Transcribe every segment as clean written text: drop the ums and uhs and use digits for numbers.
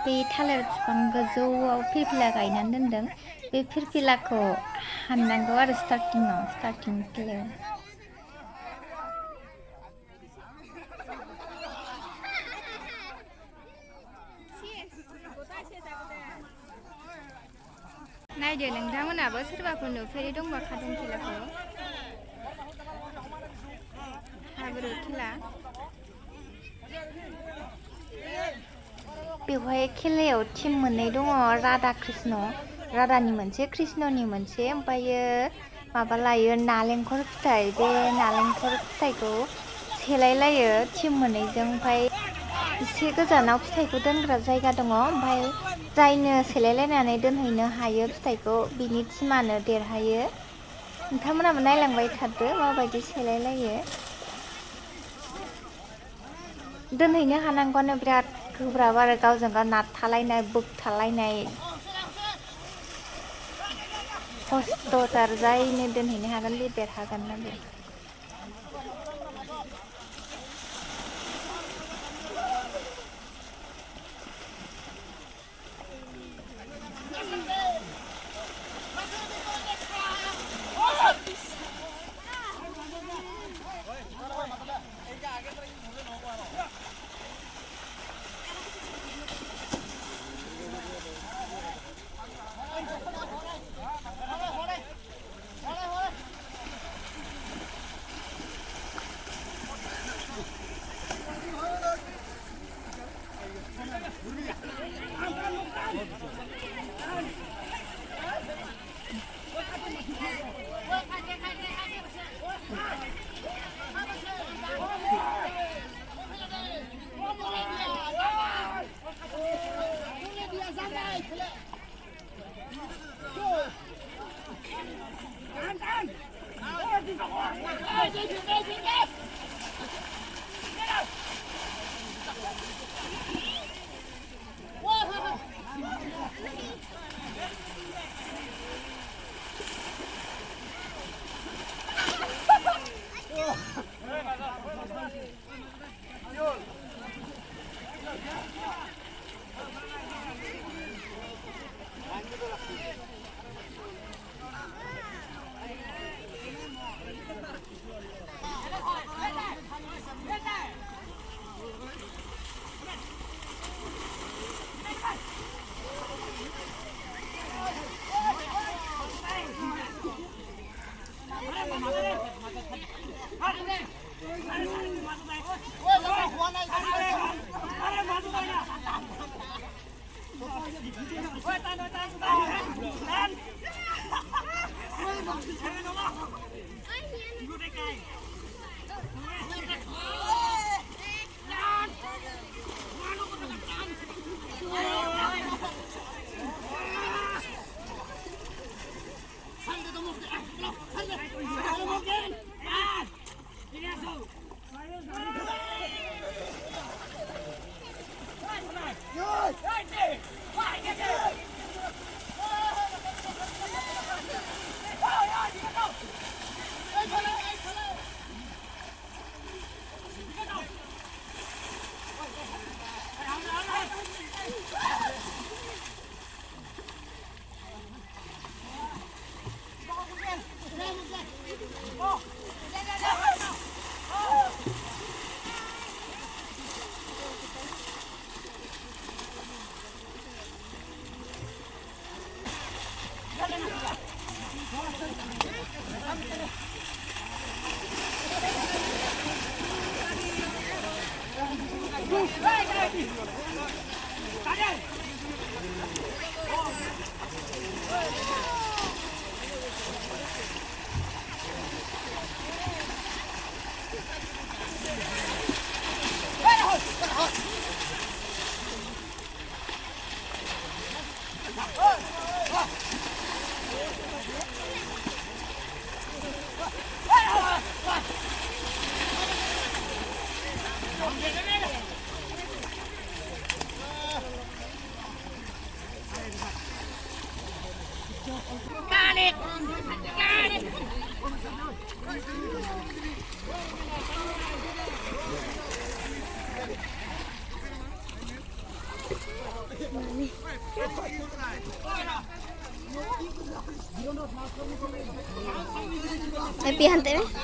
बे थालिर बिफां गोजौआव फिरफिला गायनानै दोनदों बे फिरफिलाखौ हाननांगौ आरो स्टार्टिं खेलायाव नायदो नोंथांमोनाबो सोरबाफोर नुफेरै दंबा खारटुन खेलाखौ हाब्रु खेला बेवहाय खेलायाव टिम मोननै दङ राधा कृष्ण राधानि मोनसे कृष्णनि मोनसे ओमफ्रायो माबा लायो नालेंखर फिथाइ बे नालेंखर फिथाइखौ सेलायलायो टिम मोननैजों ओमफ्राय एसे गोजानाव फिथाइखौ दोनग्रा जायगा दङ ओमफ्राय जायनो सेलायलायनानै दोनहैनो हायो फिथाइखौ बिनि टिमानो देरहायो नोंथांमोनाबो नायलांबाय थादो माबायदि सेलायलायो दोनहैनो हानांगौआनो बिराद गोब्राब आरो गावजों गाव नारथालायनाय बोगथालायनाय खस्थ'थार जायनो दोनहैनो हागोन बे देरहागोन ना बे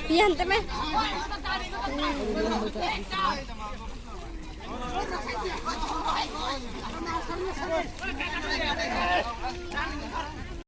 Piante me.